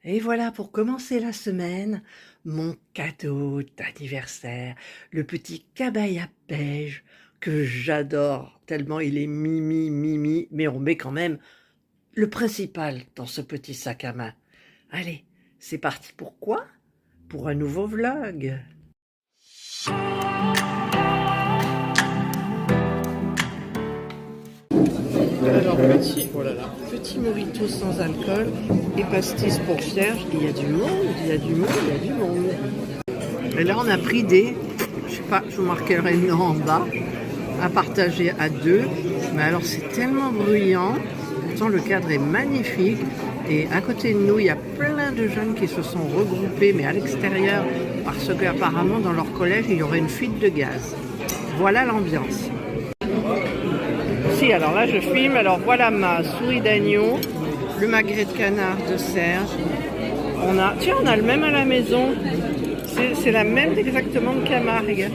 Et voilà pour commencer la semaine, mon cadeau d'anniversaire, le petit cabaye à pêche que j'adore tellement il est mimi, mais on met quand même le principal dans ce petit sac à main. Allez, c'est parti pour quoi? Pour un nouveau vlog. Alors petit mojito sans alcool et pastis pour Serge. Il y a du monde, il y a du monde, il y a du monde. Et là on a pris je sais pas, je vous marquerai le nom en bas, à partager à deux. Mais alors c'est tellement bruyant, pourtant le cadre est magnifique. Et à côté de nous, il y a plein de jeunes qui se sont regroupés, mais à l'extérieur, parce qu'apparemment dans leur collège, il y aurait une fuite de gaz. Voilà l'ambiance. Si, alors là je filme, alors voilà ma souris d'agneau, le magret de canard de Serge. On a le même à la maison, c'est la même exactement de Camargue.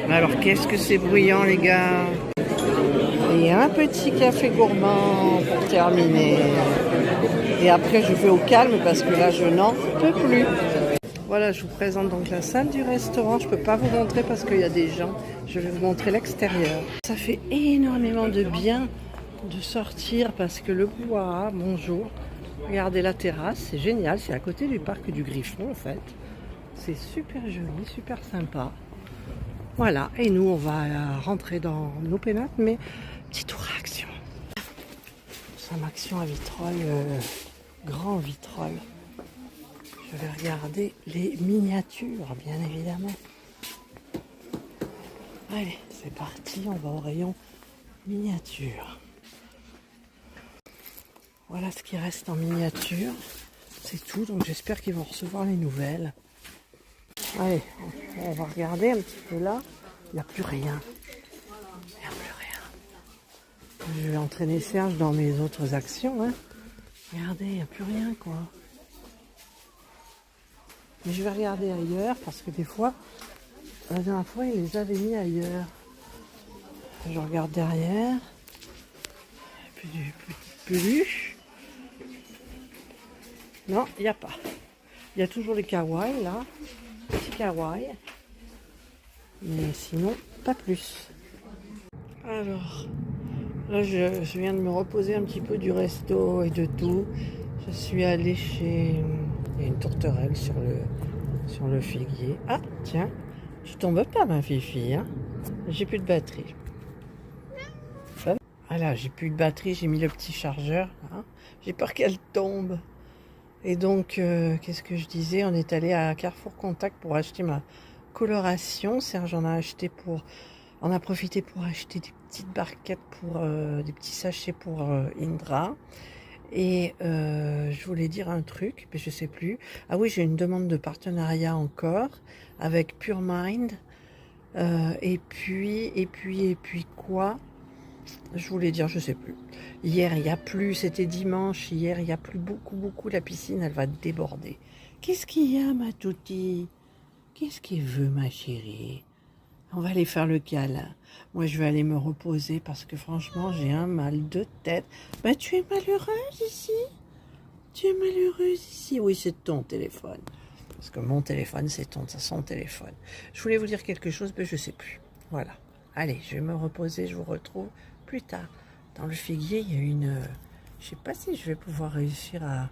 Mais alors qu'est-ce que c'est bruyant les gars. Et un petit café gourmand pour terminer. Et après je vais au calme parce que là je n'en peux plus. Voilà, je vous présente donc la salle du restaurant. Je ne peux pas vous montrer parce qu'il y a des gens. Je vais vous montrer l'extérieur. Ça fait énormément de bien de sortir parce que le bois, bonjour. Regardez la terrasse, c'est génial. C'est à côté du parc du Griffon en fait. C'est super joli, super sympa. Voilà, et nous on va rentrer dans nos pénates, mais petit tour à Action. Nous sommes Action à Vitrolles, grand Vitrolles. Je vais regarder les miniatures, bien évidemment. Allez, c'est parti, on va au rayon miniature. Voilà ce qui reste en miniature. C'est tout, donc j'espère qu'ils vont recevoir les nouvelles. Allez, on va regarder un petit peu là. Il n'y a plus rien. Il n'y a plus rien. Je vais entraîner Serge dans mes autres actions. Hein. Regardez, il n'y a plus rien, quoi. Mais je vais regarder ailleurs parce que des fois, la dernière fois, il les avait mis ailleurs. Je regarde derrière. Et puis du petit peluche. Non, il n'y a pas. Il y a toujours les kawaii là. Petit kawaii. Mais sinon, pas plus. Alors, là, je viens de me reposer un petit peu du resto et de tout. Je suis allée chez... Il y a une tourterelle sur le figuier. Ah, tiens, tu tombes pas, ma fifi, hein? J'ai plus de batterie. Ah là, j'ai plus de batterie, j'ai mis le petit chargeur. Hein. J'ai peur qu'elle tombe. Et donc, qu'est-ce que je disais? On est allé à Carrefour Contact pour acheter ma coloration. Serge en a acheté on a profité pour acheter des petites barquettes des petits sachets pour Indra. Et je voulais dire un truc, mais je sais plus. Ah oui, j'ai une demande de partenariat encore avec Pure Mind. Et puis quoi? Je voulais dire, je sais plus. Hier, il n'y a plus, c'était dimanche. Hier, il n'y a plus beaucoup. La piscine, elle va déborder. Qu'est-ce qu'il y a, ma toutie? Qu'est-ce qu'il veut, ma chérie? On va aller faire le câlin. Moi, je vais aller me reposer parce que franchement, j'ai un mal de tête. Bah, tu es malheureuse ici? Tu es malheureuse ici? Oui, c'est ton téléphone. Parce que mon téléphone, c'est son téléphone. Je voulais vous dire quelque chose, mais je sais plus. Voilà. Allez, je vais me reposer. Je vous retrouve plus tard. Dans le figuier, il y a une... je sais pas si je vais pouvoir réussir à...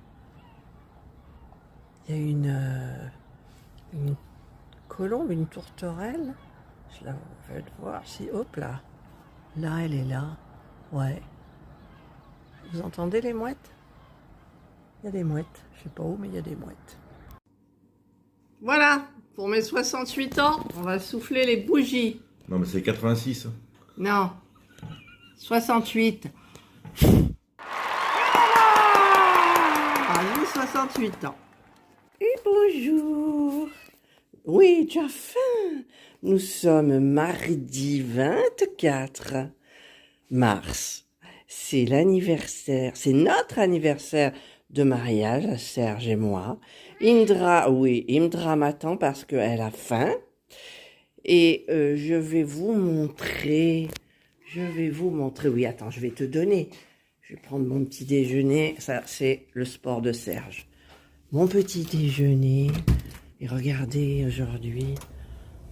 Il y a une colombe, une tourterelle. Je la vais voir si... Hop là. Là, elle est là. Ouais. Vous entendez les mouettes? Il y a des mouettes. Je sais pas où, mais il y a des mouettes. Voilà. Pour mes 68 ans, on va souffler les bougies. Non, mais c'est 86. Non. 68. Ah, j'ai 68 ans. Et bonjour. Oui, tu as faim. Nous sommes mardi 24 mars. C'est l'anniversaire, c'est notre anniversaire de mariage à Serge et moi. Indra m'attend parce qu'elle a faim. Et je vais vous montrer, oui, attends, je vais te donner. Je vais prendre mon petit déjeuner, ça c'est le sport de Serge. mon petit déjeuner. Et regardez aujourd'hui,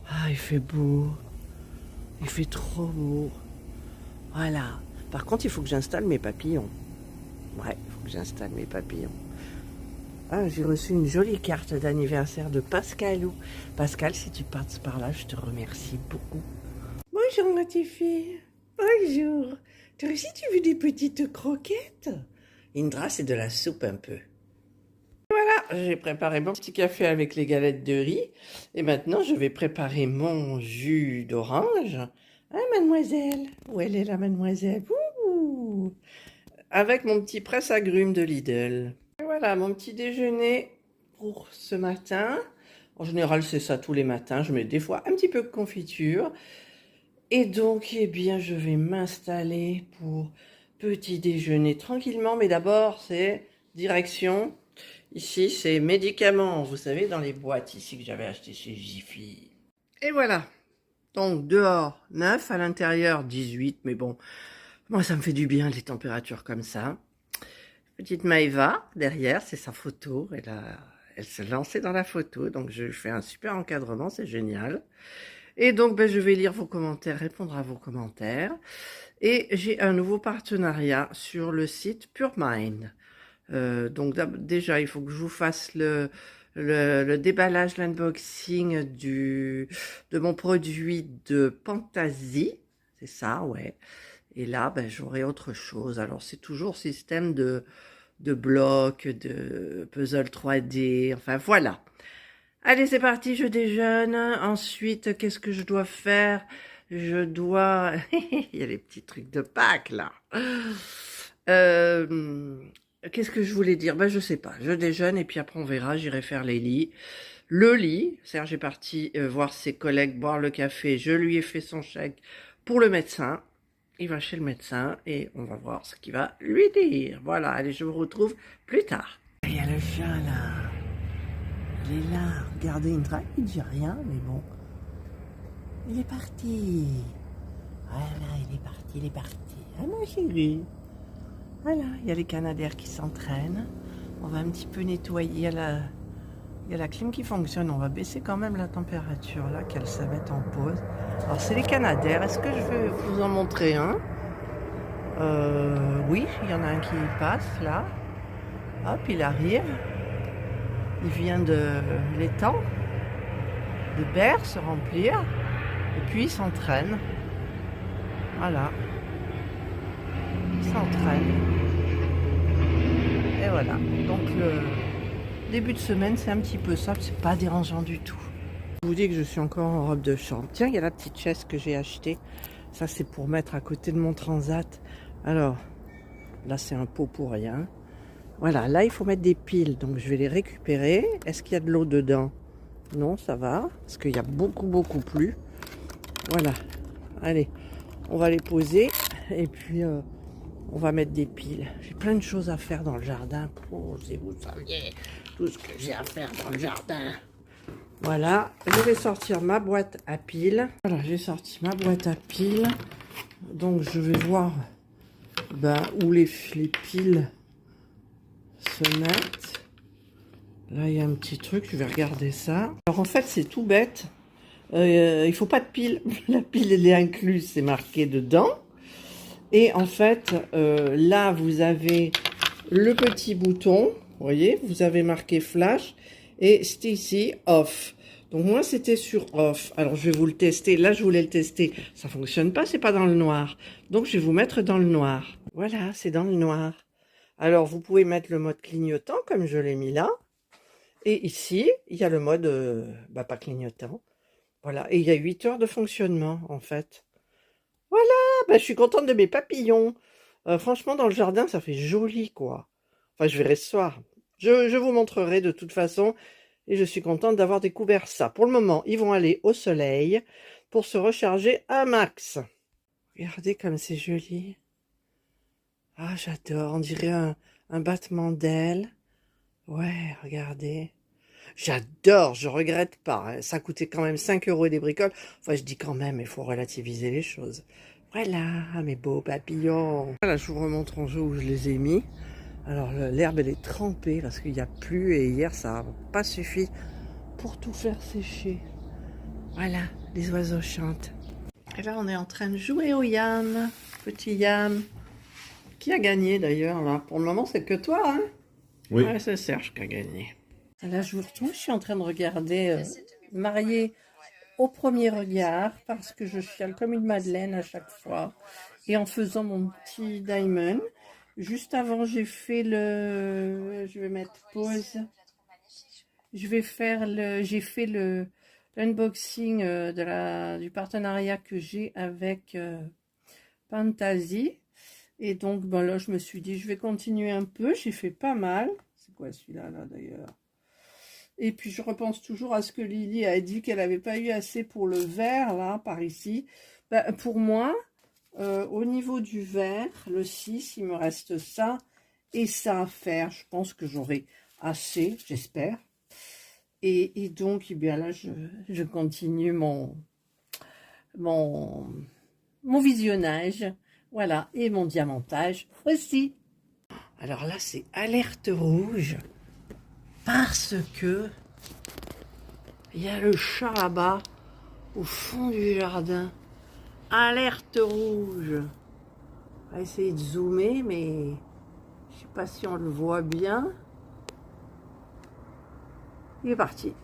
ah il fait beau, il fait trop beau. Voilà. Par contre il faut que j'installe mes papillons. Ouais, il faut que j'installe mes papillons. Ah, j'ai reçu une jolie carte d'anniversaire de Pascalou. Pascal, si tu passes par là, je te remercie beaucoup. Bonjour ma petite fille. Bonjour. Toi aussi tu veux des petites croquettes? Indra, c'est de la soupe un peu. Voilà, j'ai préparé mon petit café avec les galettes de riz. Et maintenant, je vais préparer mon jus d'orange. Hein, mademoiselle? Où elle est la mademoiselle? Ouh, avec mon petit presse-agrumes de Lidl. Et voilà, mon petit déjeuner pour ce matin. En général, c'est ça tous les matins. Je mets des fois un petit peu de confiture. Et donc, eh bien, je vais m'installer pour petit déjeuner tranquillement. Mais d'abord, c'est direction. Ici, c'est médicaments. Vous savez, dans les boîtes ici que j'avais acheté chez Jiffy. Et voilà. Donc, dehors, 9. À l'intérieur, 18. Mais bon, moi, ça me fait du bien, les températures comme ça. Petite Maëva, derrière, c'est sa photo. Elle s'est lancée dans la photo. Donc, je fais un super encadrement. C'est génial. Et donc, ben, je vais lire vos commentaires, répondre à vos commentaires. Et j'ai un nouveau partenariat sur le site PureMind. Donc, déjà, il faut que je vous fasse le déballage, l'unboxing de mon produit de Pantasy. C'est ça, ouais. Et là, ben, j'aurai autre chose. Alors, c'est toujours système de blocs, de puzzle 3D. Enfin, voilà. Allez, c'est parti, je déjeune. Ensuite, qu'est-ce que je dois faire? Je dois... Il y a les petits trucs de Pâques, là. Qu'est-ce que je voulais dire? Ben, je sais pas. Je déjeune et puis après, on verra. J'irai faire les lits. Le lit, Serge est parti voir ses collègues, boire le café. Je lui ai fait son chèque pour le médecin. Il va chez le médecin et on va voir ce qu'il va lui dire. Voilà, allez, je vous retrouve plus tard. Il y a le chat, là. Il est là, regardez Indra, il dit rien, mais bon. Il est parti. Voilà, il est parti. Ah ma chérie. Voilà, il y a les canadaires qui s'entraînent. On va un petit peu nettoyer. Il y a la clim qui fonctionne. On va baisser quand même la température là, qu'elle se mette en pause. Alors c'est les canadaires. Est-ce que je vais vous en montrer un? Oui, il y en a un qui passe là. Hop, il arrive. Il vient de l'étang, de berre se remplir, et puis il s'entraîne. Voilà. Il s'entraîne. Et voilà. Donc le début de semaine, c'est un petit peu ça, c'est pas dérangeant du tout. Je vous dis que je suis encore en robe de chambre. Tiens, il y a la petite chaise que j'ai achetée. Ça, c'est pour mettre à côté de mon transat. Alors, là, c'est un pot pour rien. Voilà, là, il faut mettre des piles. Donc, je vais les récupérer. Est-ce qu'il y a de l'eau dedans? Non, ça va. Parce qu'il y a beaucoup plus. Voilà. Allez, on va les poser. Et puis, on va mettre des piles. J'ai plein de choses à faire dans le jardin. Oh, si vous saviez tout ce que j'ai à faire dans le jardin. Voilà. Je vais sortir ma boîte à piles. Voilà, j'ai sorti ma boîte à piles. Donc, je vais voir où les piles se mettre. Là, il y a un petit truc, je vais regarder ça. Alors, en fait, c'est tout bête. Il faut pas de pile. La pile, elle est incluse, c'est marqué dedans. Et en fait, là, vous avez le petit bouton. Vous voyez, vous avez marqué flash. Et c'est ici, off. Donc, moi, c'était sur off. Alors, je vais vous le tester. Là, je voulais le tester. Ça fonctionne pas, c'est pas dans le noir. Donc, je vais vous mettre dans le noir. Voilà, c'est dans le noir. Alors, vous pouvez mettre le mode clignotant, comme je l'ai mis là. Et ici, il y a le mode pas clignotant. Voilà, et il y a 8 heures de fonctionnement, en fait. Voilà, je suis contente de mes papillons. Franchement, dans le jardin, ça fait joli, quoi. Enfin, je verrai ce soir. Je vous montrerai de toute façon. Et je suis contente d'avoir découvert ça. Pour le moment, ils vont aller au soleil pour se recharger un max. Regardez comme c'est joli. Ah, j'adore. On dirait un battement d'ailes. Ouais, regardez. J'adore, je regrette pas. Hein. Ça coûtait quand même 5 € et des bricoles. Enfin, je dis quand même, il faut relativiser les choses. Voilà, mes beaux papillons. Voilà, je vous remontre en jeu où je les ai mis. Alors l'herbe elle est trempée parce qu'il n'y a plus et hier ça n'a pas suffi pour tout faire sécher. Voilà, les oiseaux chantent. Et là on est en train de jouer au yam, petit yam. Qui a gagné d'ailleurs là? Pour le moment c'est que toi, hein? Oui. Ouais, c'est Serge qui a gagné. Là je vous retrouve, je suis en train de regarder Mariée au premier regard parce que je chiale comme une madeleine à chaque fois. Et en faisant mon petit diamond, juste avant j'ai fait le... Je vais mettre pause. J'ai fait l'unboxing du partenariat que j'ai avec Fantasy. Et donc ben là je me suis dit je vais continuer un peu, j'ai fait pas mal. C'est quoi celui-là là d'ailleurs? Et puis je repense toujours à ce que Lily a dit qu'elle n'avait pas eu assez pour le vert là par ici. Ben, pour moi, au niveau du vert, le 6, il me reste ça et ça à faire. Je pense que j'aurai assez, j'espère. Et donc, eh bien là, je continue mon visionnage. Voilà, et mon diamantage aussi. Alors là, c'est alerte rouge parce que il y a le chat là-bas au fond du jardin. Alerte rouge. On va essayer de zoomer, mais je sais pas si on le voit bien. Il est parti.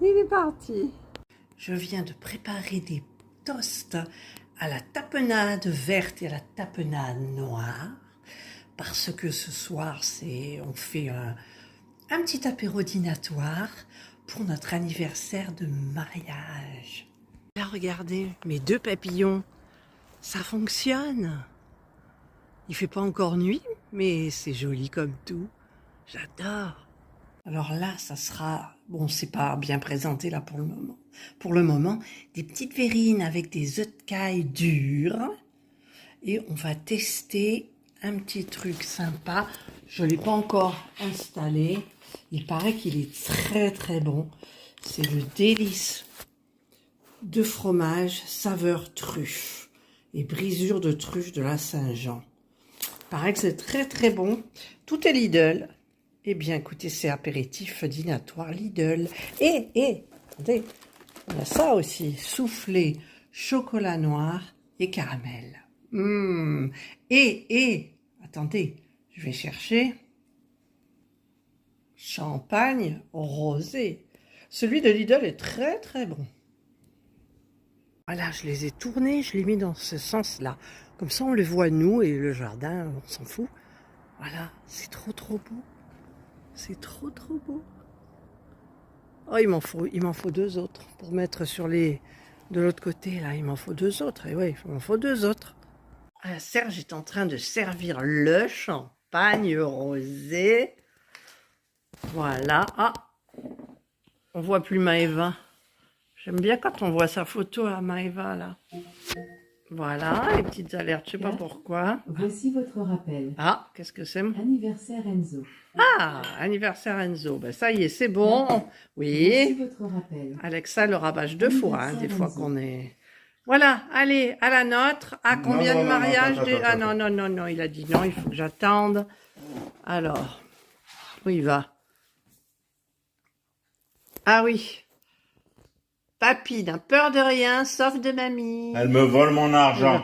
Il est parti. Je viens de préparer des toasts à la tapenade verte et à la tapenade noire. Parce que ce soir, on fait un petit apéro dînatoire pour notre anniversaire de mariage. Là, regardez, mes 2 papillons, ça fonctionne. Il fait pas encore nuit, mais c'est joli comme tout. J'adore. Alors là, ça sera, bon, c'est pas bien présenté là pour le moment. Pour le moment, des petites verrines avec des œufs de caille durs. Et on va tester un petit truc sympa. Je l'ai pas encore installé. Il paraît qu'il est très très bon. C'est le délice de fromage saveur truffe et brisure de truffe de la Saint-Jean. Il paraît que c'est très très bon. Tout est Lidl. Eh bien écoutez, c'est apéritif dînatoire Lidl. Et attendez, on a ça aussi, soufflé chocolat noir et caramel. Attendez, je vais chercher champagne rosé. Celui de Lidl est très très bon. Voilà, je les ai tournés, je les ai mis dans ce sens-là. Comme ça, on les voit nous et le jardin, on s'en fout. Voilà, c'est trop trop beau. C'est trop trop beau. Oh, il m'en faut 2 autres pour mettre sur les... De l'autre côté, là, il m'en faut 2 autres. Et oui, il m'en faut 2 autres. Ah, Serge est en train de servir le champagne rosé. Voilà. Ah, on voit plus Maëva. J'aime bien quand on voit sa photo à Maëva, là. Voilà, les petites alertes, je sais pas pourquoi. Voici votre rappel. Ah, qu'est-ce que c'est? Anniversaire Enzo. Ah, anniversaire Enzo. Ben, ça y est, c'est bon. Voici Oui. votre rappel. Alexa le rabâche 2 fois, hein, des fois qu'on est... Voilà, allez, à la nôtre. À combien de mariages? Ah non, non, non, non, il a dit non, il faut que j'attende. Alors, où il va? Ah oui. Papy n'a peur de rien, sauf de mamie. Elle me vole mon argent.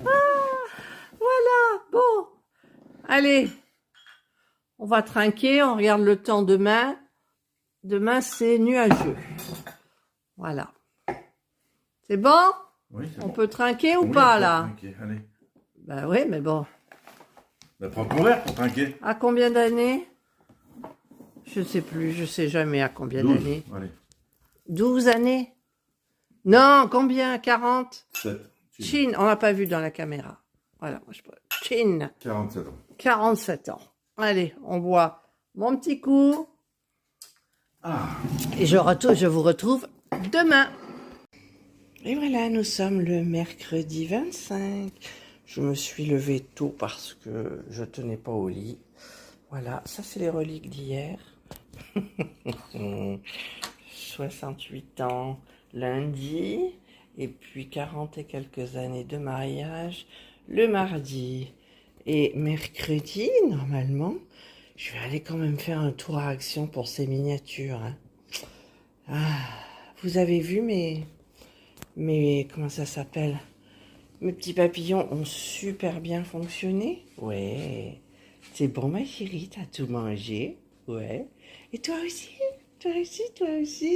Voilà, bon. Allez, on va trinquer, on regarde le temps demain. Demain, c'est nuageux. Voilà. C'est bon? Oui, c'est On bon. peut trinquer ou Oui, pas, on peut là? trinquer, allez. Ben oui, mais bon. Bah, prends ton verre pour trinquer. À combien d'années? Je ne sais plus, je sais jamais à combien 12, d'années. allez. 12 années? Non, combien? 40? 7. Chin, on n'a pas vu dans la caméra. Voilà, moi je peux. Chin, 47 ans. 47 ans. Allez, on boit mon petit coup. Ah. Et je vous retrouve demain. Et voilà, nous sommes le mercredi 25. Je me suis levée tôt parce que je tenais pas au lit. Voilà, ça c'est les reliques d'hier. 68 ans lundi, et puis 40 et quelques années de mariage le mardi. Et mercredi, normalement, je vais aller quand même faire un tour à Action pour ces miniatures. Hein. Ah, vous avez vu comment ça s'appelle? Mes petits papillons ont super bien fonctionné. Ouais. C'est bon, ma chérie, t'as tout mangé. Ouais. Et toi aussi,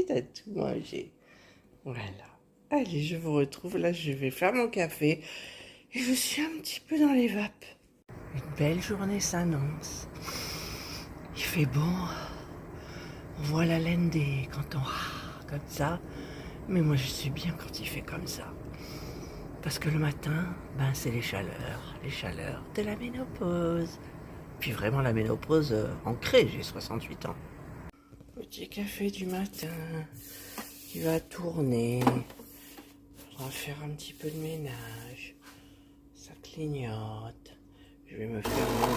t'as tout mangé. Voilà. Allez, je vous retrouve. Là, je vais faire mon café. Et je suis un petit peu dans les vapes. Une belle journée s'annonce. Il fait beau. On voit la laine des cantons comme ça. Mais moi, je suis bien quand il fait comme ça. Parce que le matin, ben, c'est les chaleurs de la ménopause. Puis vraiment la ménopause ancrée, j'ai 68 ans. Petit café du matin qui va tourner. On va faire un petit peu de ménage. Ça clignote. Je vais me faire mon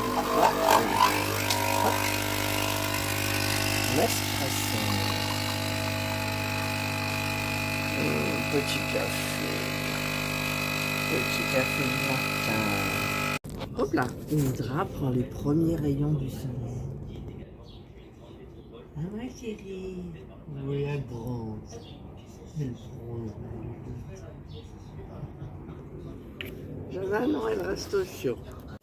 espresso. Petit café du matin. Hop là, Indra prend les premiers rayons du soleil. Ah ouais chérie. Oui, elle bronze. Elle bronze. Non, elle reste au chaud.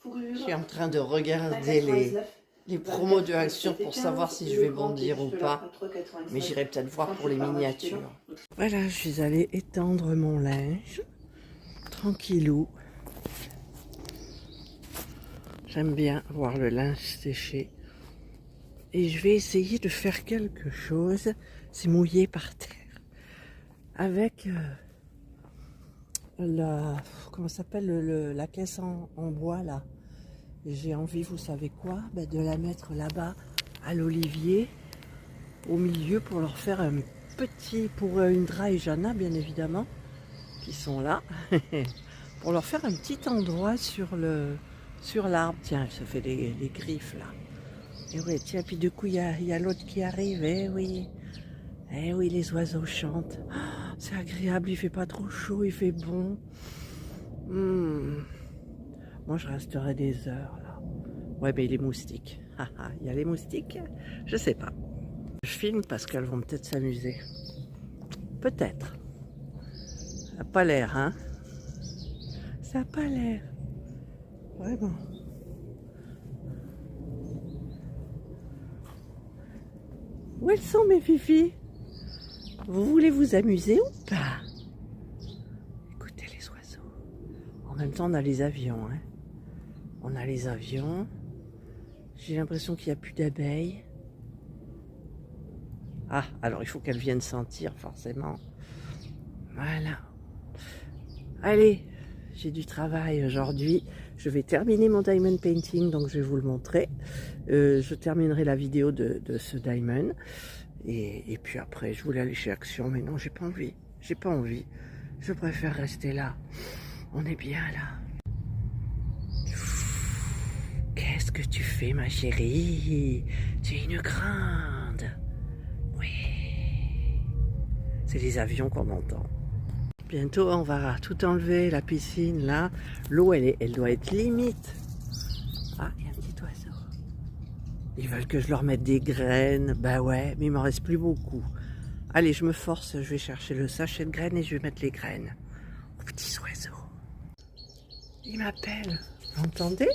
Je suis en train de regarder les promos de Action pour savoir si je vais bondir ou pas. Mais j'irai peut-être voir pour les miniatures. Voilà, je suis allée étendre mon linge. Tranquillou. J'aime bien voir le linge sécher. Et je vais essayer de faire quelque chose. C'est mouillé par terre. Avec comment s'appelle la caisse en bois là. J'ai envie, vous savez quoi, de la mettre là-bas à l'olivier, au milieu, pour leur faire un petit, pour Indra et Jana bien évidemment, qui sont là, pour leur faire un petit endroit sur l'arbre. Tiens, elle se fait les griffes là. Et oui, tiens, puis du coup il y a l'autre qui arrive, eh oui, les oiseaux chantent. Oh, c'est agréable, il fait pas trop chaud, il fait bon. Moi je resterai des heures là. Ouais, mais les moustiques. Il y a les moustiques. Je sais pas. Je filme parce qu'elles vont peut-être s'amuser. Peut-être. Ça n'a pas l'air, hein? Ça n'a pas l'air. Vraiment. Où elles sont mes fifis? Vous voulez vous amuser ou pas? Écoutez les oiseaux. En même temps, on a les avions, hein? On a les avions. J'ai l'impression qu'il n'y a plus d'abeilles. Ah, alors il faut qu'elles viennent sentir, forcément. Voilà. Allez, j'ai du travail aujourd'hui. Je vais terminer mon diamond painting, donc je vais vous le montrer. Je terminerai la vidéo de ce diamond. Et puis après, je voulais aller chez Action, mais non, j'ai pas envie. J'ai pas envie. Je préfère rester là. On est bien là. Qu'est-ce que tu fais, ma chérie? Tu es une grande. Oui. C'est les avions qu'on entend. Bientôt, on va tout enlever, la piscine, là. L'eau, elle doit être limite. Ah, il y a un petit oiseau. Ils veulent que je leur mette des graines. Bah ouais, mais il m'en reste plus beaucoup. Allez, je me force, je vais chercher le sachet de graines et je vais mettre les graines. Aux petits oiseaux. Il m'appelle. Vous entendez?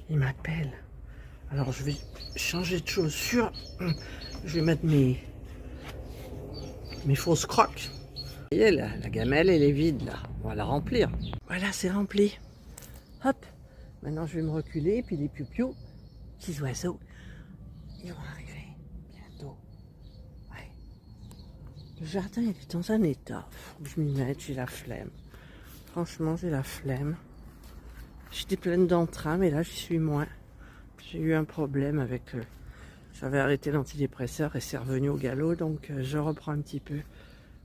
Il m'appelle. Alors, je vais changer de chaussures. Je vais mettre mes fausses crocs. Vous voyez, la gamelle, elle est vide, là. On va la remplir. Voilà, c'est rempli. Hop. Maintenant, je vais me reculer. Et puis, les piou-piou, petits oiseaux, ils vont arriver bientôt. Ouais. Le jardin, il est dans un état. Faut que je m'y mette, j'ai la flemme. Franchement, j'ai la flemme. J'étais pleine d'entrain, mais là, j'y suis moins. J'ai eu un problème avec... j'avais arrêté l'antidépresseur et c'est revenu au galop, donc je reprends un petit peu.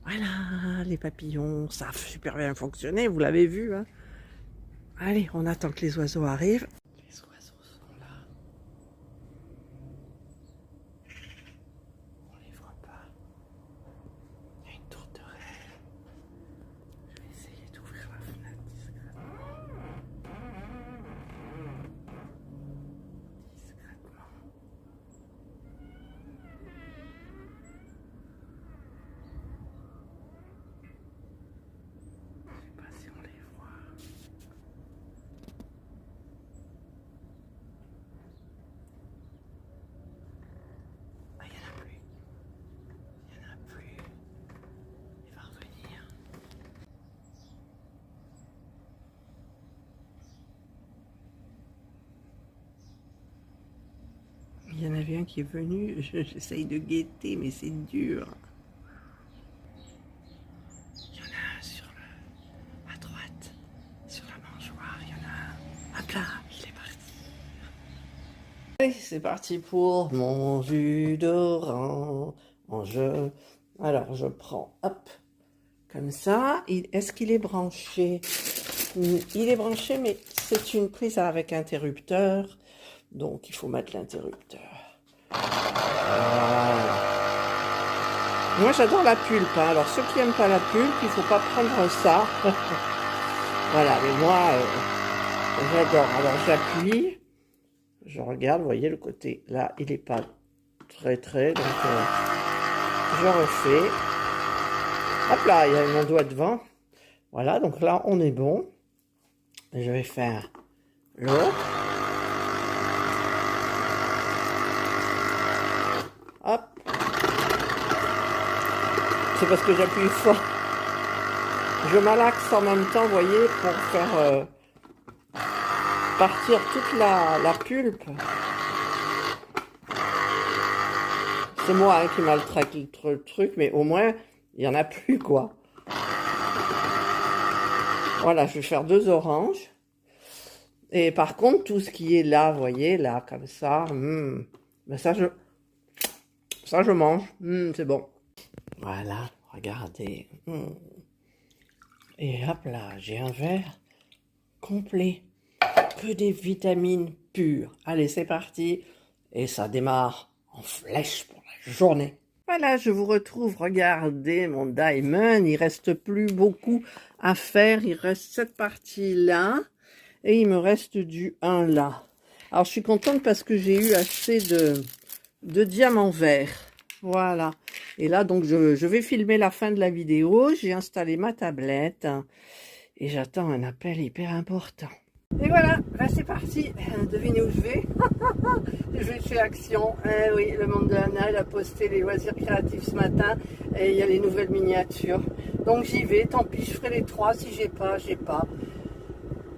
Voilà, les papillons, ça a super bien fonctionné, vous l'avez vu. Hein. Allez, on attend que les oiseaux arrivent. Les oiseaux sont là. On les voit pas. Il y a une tourterelle. Je vais essayer d'ouvrir la fenêtre discrètement. Il y en avait un qui est venu, j'essaye de guetter, mais c'est dur. Il y en a un à droite, sur la mangeoire, il y en a un. Hop là, il est parti. Et c'est parti pour mon jus d'orange. Alors, je prends, hop, comme ça. Est-ce qu'il est branché? Il est branché, mais c'est une prise avec interrupteur. Donc, il faut mettre l'interrupteur. Voilà. Moi, j'adore la pulpe. Hein. Alors, ceux qui n'aiment pas la pulpe, il ne faut pas prendre ça. Voilà, mais moi, j'adore. Alors, j'appuie. Je regarde, vous voyez, le côté. Là, il n'est pas très. Donc, je refais. Hop là, il y a mon doigt devant. Voilà, donc là, on est bon. Je vais faire l'autre. Hop. C'est parce que j'appuie fort. Je malaxe en même temps, vous voyez, pour faire partir toute la pulpe. C'est moi qui maltraite le truc, mais au moins, il n'y en a plus, quoi. Voilà, je vais faire 2 oranges. Et par contre, tout ce qui est là, vous voyez, là, comme ça, ben ça, je mange. C'est bon. Voilà, regardez. Et hop là, j'ai un verre complet. Que des vitamines pures. Allez, c'est parti. Et ça démarre en flèche pour la journée. Voilà, je vous retrouve. Regardez mon diamond. Il reste plus beaucoup à faire. Il reste cette partie-là. Et il me reste du 1 là. Alors, je suis contente parce que j'ai eu assez de diamants verts. Voilà. Et là, donc, je vais filmer la fin de la vidéo. J'ai installé ma tablette. Et j'attends un appel hyper important. Et voilà, là c'est parti. Devinez où je vais. Je vais chez Action. Oui, le monde de Anna, il a posté les loisirs créatifs ce matin. Et il y a les nouvelles miniatures. Donc j'y vais. Tant pis, je ferai les 3. Si j'ai pas, j'ai pas.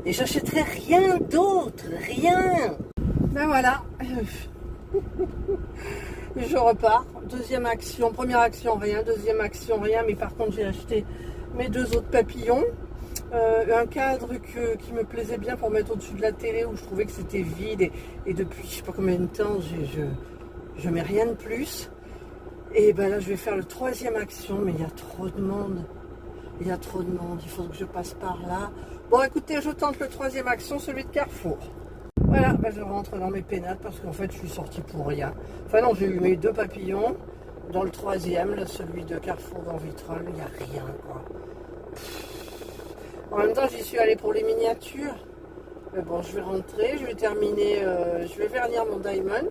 Et j'achèterai rien d'autre. Rien. Ben voilà. Je repars. Deuxième action. Première action, rien. Deuxième action, rien. Mais par contre, j'ai acheté mes 2 autres papillons. Un cadre qui me plaisait bien pour mettre au-dessus de la télé où je trouvais que c'était vide et depuis je sais pas combien de temps je mets rien de plus. Et ben là je vais faire le 3e action, mais il y a trop de monde. Il faut que je passe par là. Bon écoutez, je tente le 3e action, celui de Carrefour. Voilà, ben, je rentre dans mes pénates parce qu'en fait je suis sortie pour rien. Enfin non, j'ai eu mes 2 papillons. Dans le 3e, là, celui de Carrefour dans Vitrolles, il n'y a rien quoi. En même temps, j'y suis allée pour les miniatures. Mais bon, je vais rentrer, je vais terminer, je vais vernir mon diamond.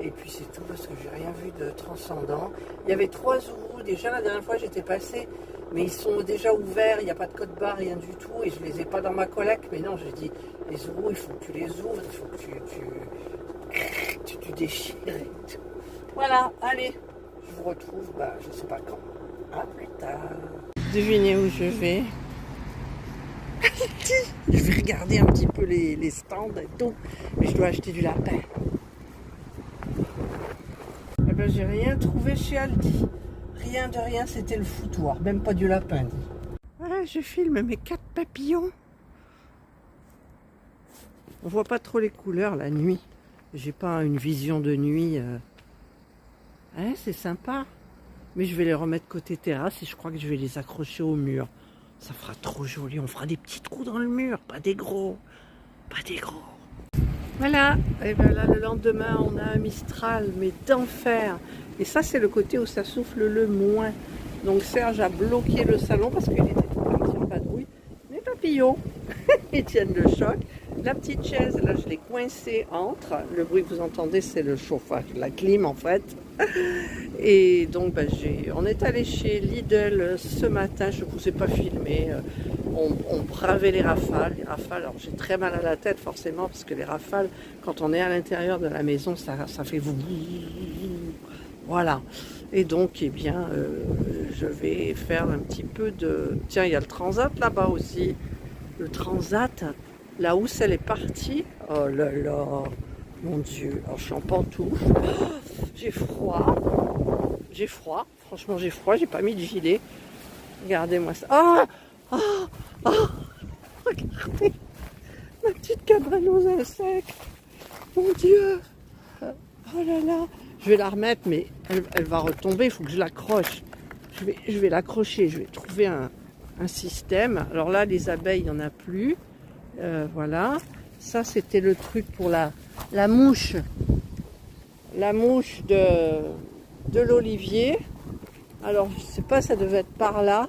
Et puis c'est tout parce que j'ai rien vu de transcendant. Il y avait 3 zourous. Déjà, la dernière fois, j'étais passée. Mais ils sont déjà ouverts, il n'y a pas de code barre, rien du tout. Et je les ai pas dans ma collecte. Mais non, j'ai dit, les zourous, il faut que tu les ouvres. Il faut que tu déchires et tout. Voilà, allez. Je vous retrouve, bah, je sais pas quand. À plus tard. Devinez où je vais. Je vais regarder un petit peu les stands et tout. Mais je dois acheter du lapin. Eh ben, j'ai rien trouvé chez Aldi. Rien de rien, c'était le foutoir. Même pas du lapin. Voilà, je filme mes 4 papillons. On voit pas trop les couleurs la nuit. J'ai pas une vision de nuit. Hein, c'est sympa. Mais je vais les remettre côté terrasse et je crois que je vais les accrocher au mur. Ça fera trop joli. On fera des petits trous dans le mur, pas des gros. Pas des gros. Voilà. Et bien là, le lendemain, on a un Mistral, mais d'enfer. Et ça, c'est le côté où ça souffle le moins. Donc Serge a bloqué le salon parce qu'il était tout parti en patrouille. Mes papillons, ils tiennent le choc. La petite chaise, là, je l'ai coincée entre. Le bruit que vous entendez, c'est le chauffage, la clim en fait. Et donc, ben, on est allé chez Lidl ce matin. Je ne vous ai pas filmé. On bravait les rafales. Alors, j'ai très mal à la tête forcément parce que les rafales, quand on est à l'intérieur de la maison, ça fait vous. Voilà. Et donc, eh bien, je vais faire un petit peu de... Tiens, il y a le transat là-bas aussi. Le transat... La housse, elle est partie. Oh là là. Mon Dieu, alors je suis en pantoufle. Oh, j'ai froid. J'ai froid. Franchement, j'ai froid. J'ai pas mis de gilet. Regardez-moi ça. Ah, ah, ah. Regardez. Ma petite cabane aux insectes. Mon Dieu. Oh là là. Je vais la remettre, mais elle va retomber. Il faut que je l'accroche. Je vais l'accrocher. Je vais trouver un système. Alors là, les abeilles, il n'y en a plus. Voilà. Ça, c'était le truc pour la mouche. La mouche de l'olivier. Alors, je sais pas, ça devait être par là.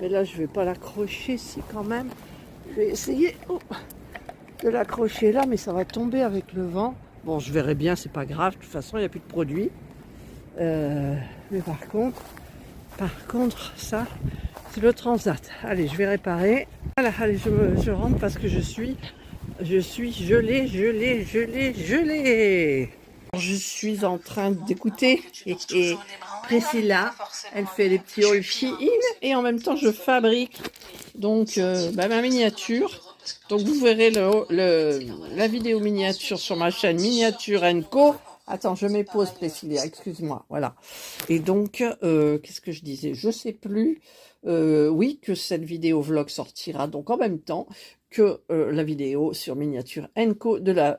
Mais là, je vais pas l'accrocher, si quand même. Je vais essayer de l'accrocher là, mais ça va tomber avec le vent. Bon, je verrai bien, c'est pas grave. De toute façon, il n'y a plus de produit. Mais par contre, ça, c'est le transat. Allez, je vais réparer. Voilà, allez, je rentre parce que je suis gelée. Je suis en train d'écouter et Priscilla, elle fait les petits haul Shein et en même temps je fabrique donc ma miniature. Donc vous verrez la vidéo miniature sur ma chaîne Miniature & Co. Attends, je mets pause Priscilla, excuse-moi, voilà. Et donc, qu'est-ce que je disais? Je sais plus. Oui, que cette vidéo vlog sortira donc en même temps que la vidéo sur Miniature & Co. de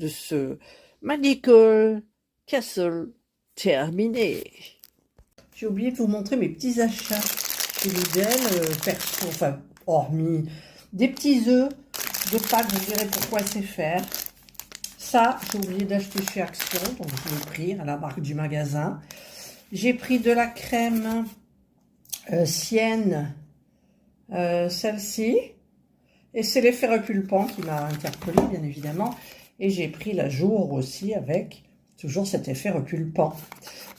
ce Magical Castle terminé. J'ai oublié de vous montrer mes petits achats chez Lidl, perso, enfin, hormis des petits œufs de Pâques, je dirais pourquoi c'est faire. Ça, j'ai oublié d'acheter chez Action, donc je l'ai pris à la marque du magasin. J'ai pris de la crème Sienne, celle-ci. Et c'est l'effet repulpant qui m'a interpellée, bien évidemment. Et j'ai pris la Jour aussi avec toujours cet effet repulpant.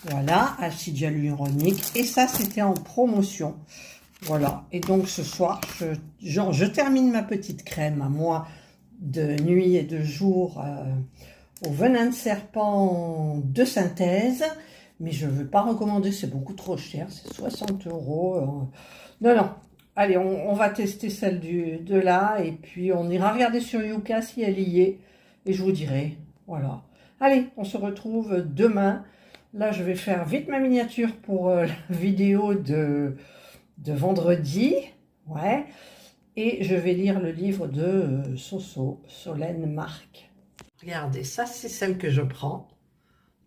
Voilà, acide hyaluronique. Et ça, c'était en promotion. Voilà. Et donc, ce soir, je termine ma petite crème à moi de nuit et de jour au venin de serpent de synthèse. Mais je ne veux pas recommander, c'est beaucoup trop cher. C'est 60 €. Non. Allez, on va tester celle de là. Et puis, on ira regarder sur Yuka si elle y est. Et je vous dirai. Voilà. Allez, on se retrouve demain. Là, je vais faire vite ma miniature pour la vidéo de vendredi. Ouais. Et je vais lire le livre de Soso, Solène Marc. Regardez, ça, c'est celle que je prends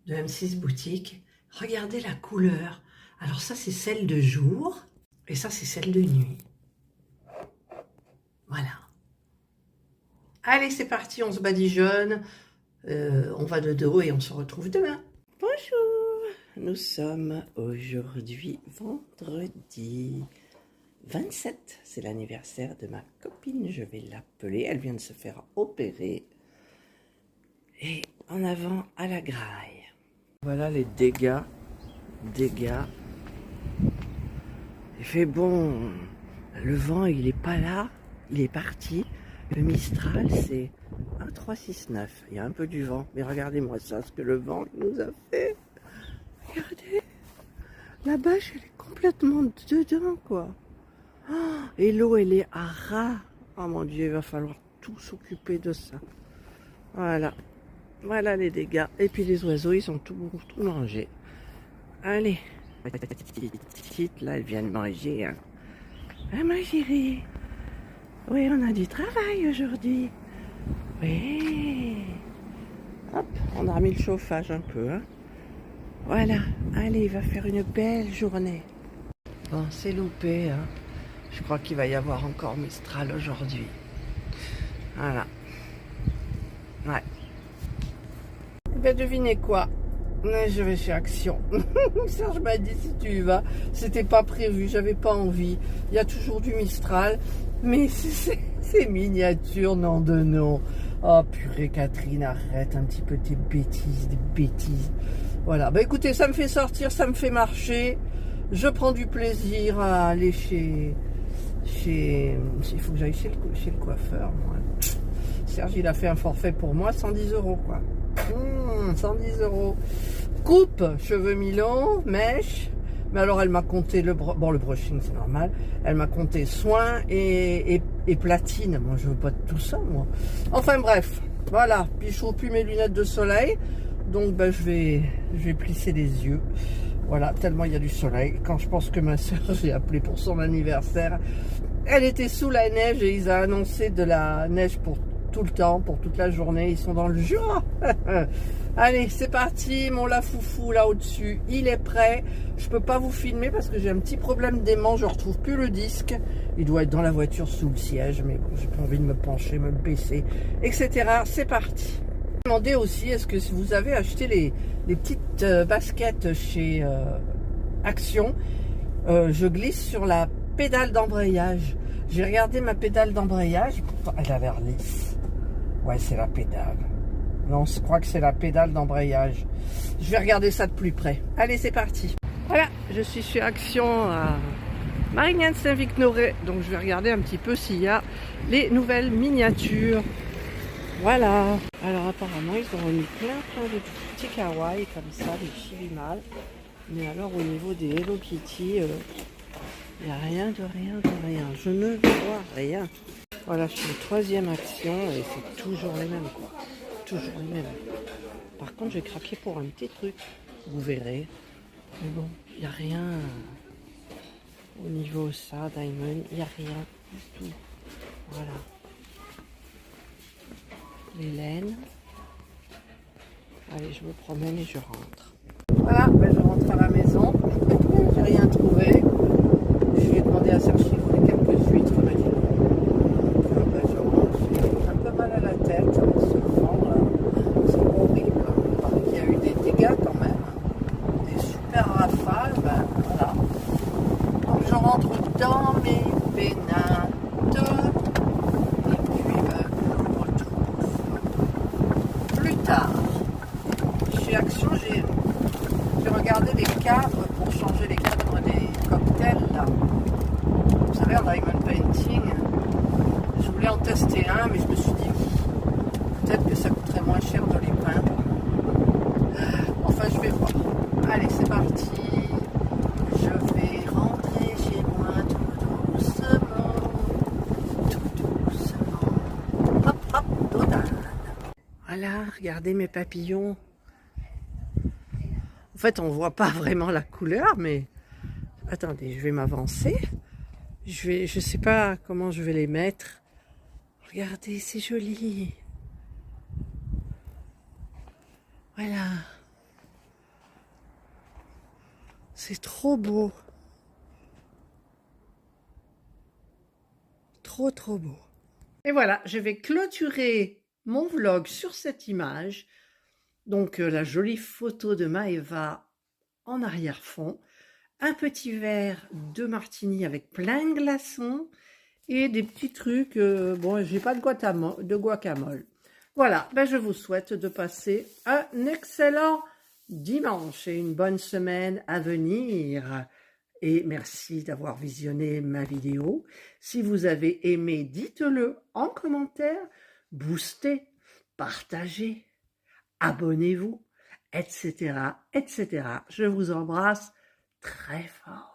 de M6 Boutique. Regardez la couleur. Alors ça, c'est celle de jour. Et ça, c'est celle de nuit. Voilà. Allez, c'est parti, on se badigeonne. On va de dos et on se retrouve demain. Bonjour. Nous sommes aujourd'hui vendredi 27. C'est l'anniversaire de ma copine. Je vais l'appeler. Elle vient de se faire opérer. Et en avant à la graille. Voilà les dégâts. Il fait bon. Le vent, il est pas là. Il est parti. Le Mistral, c'est 1,369. Il y a un peu du vent. Mais regardez-moi ça, ce que le vent nous a fait. Regardez. La bâche, elle est complètement dedans, quoi. Oh, et l'eau, elle est à ras. Oh mon Dieu, il va falloir tout s'occuper de ça. Voilà. Voilà les dégâts. Et puis les oiseaux, ils ont tout mangé. Allez. Petite, là, elle vient de manger. Hein. Ah, ma chérie. Oui, on a du travail aujourd'hui. Oui. Hop, on a remis le chauffage un peu. Hein. Voilà. Allez, il va faire une belle journée. Bon, c'est loupé. Hein. Je crois qu'il va y avoir encore Mistral aujourd'hui. Voilà. Ouais. Ben, devinez quoi? Je vais chez Action. Serge m'a dit si tu y vas. C'était pas prévu, j'avais pas envie. Il y a toujours du Mistral. Mais c'est miniature, nom de nom. Oh purée Catherine, arrête un petit peu tes bêtises. Voilà, bah écoutez, ça me fait sortir, ça me fait marcher. Je prends du plaisir à aller chez il faut que j'aille chez le coiffeur, moi. Serge, il a fait un forfait pour moi, 110 € quoi. 110 €. Coupe, cheveux mi-longs, mèche. Mais alors elle m'a compté le brushing, c'est normal. Elle m'a compté soins et platine. Moi je veux pas de tout ça, moi. Enfin bref, Voilà, puis je trouve plus mes lunettes de soleil. Donc ben, je vais plisser les yeux. Voilà, tellement il y a du soleil. Quand je pense que ma soeur, j'ai appelé pour son anniversaire, elle était sous la neige et ils ont annoncé de la neige pour tout le temps, pour toute la journée. Ils sont dans le Jura. Allez, c'est parti, mon lafoufou là au-dessus, il est prêt. Je peux pas vous filmer parce que j'ai un petit problème d'aimant, je retrouve plus le disque. Il doit être dans la voiture sous le siège, mais j'ai pas envie de me pencher, me le baisser, etc. C'est parti. Demandez aussi, est-ce que vous avez acheté les petites baskets chez Action. Je glisse sur la pédale d'embrayage. J'ai regardé ma pédale d'embrayage, pourtant elle a l'air lisse. Ouais, c'est la pédale. Non, je crois que c'est la pédale d'embrayage. Je vais regarder ça de plus près. Allez, c'est parti. Voilà, je suis chez Action à Marignane-Saint-Vicnoret. Donc, je vais regarder un petit peu s'il y a les nouvelles miniatures. Voilà. Alors, apparemment, ils ont remis plein de petits kawaii comme ça, des Chibimal. Mais alors, au niveau des Hello Kitty, il n'y a rien de rien. Je ne vois rien. Voilà, je suis une troisième Action et c'est toujours les mêmes, quoi. Toujours les mêmes. Par contre, j'ai craqué pour un petit truc. Vous verrez. Mais bon, il n'y a rien. Au niveau ça, Diamond, il n'y a rien du tout. Voilà. Les laines. Allez, je me promène et je rentre. Voilà, ben je rentre à la maison. J'ai rien trouvé. Je vais demander à Serge s'il voulait quelques huîtres. Mais ben, je rentre. J'ai un peu mal à la tête en ce moment. C'est horrible. Il paraît qu'il y a eu des dégâts quand même. Des super rafales. Ben, voilà. Donc je rentre dans mes pénates. Et puis ben, je me retrouve plus tard. Chez Action, j'ai regardé les cadres pour changer les cadres des cocktails. Là. Vous savez, en diamond painting, je voulais en tester un, mais je me suis dit peut-être que ça coûterait moins cher de les peindre. Enfin, je vais voir. Allez, c'est parti. Je vais rentrer chez moi tout doucement. Hop, hop, total. Voilà, regardez mes papillons. En fait, on ne voit pas vraiment la couleur, mais... Attendez, je vais m'avancer. Je sais pas comment je vais les mettre. Regardez, c'est joli. Voilà. C'est trop beau. Trop beau. Et voilà, je vais clôturer mon vlog sur cette image. Donc, la jolie photo de Maëva en arrière-fond. Un petit verre de martini avec plein de glaçons et des petits trucs. Bon, j'ai pas de guacamole. Voilà, ben je vous souhaite de passer un excellent dimanche et une bonne semaine à venir. Et merci d'avoir visionné ma vidéo. Si vous avez aimé, dites-le en commentaire. Boostez, partagez, abonnez-vous, etc., etc. Je vous embrasse très fort.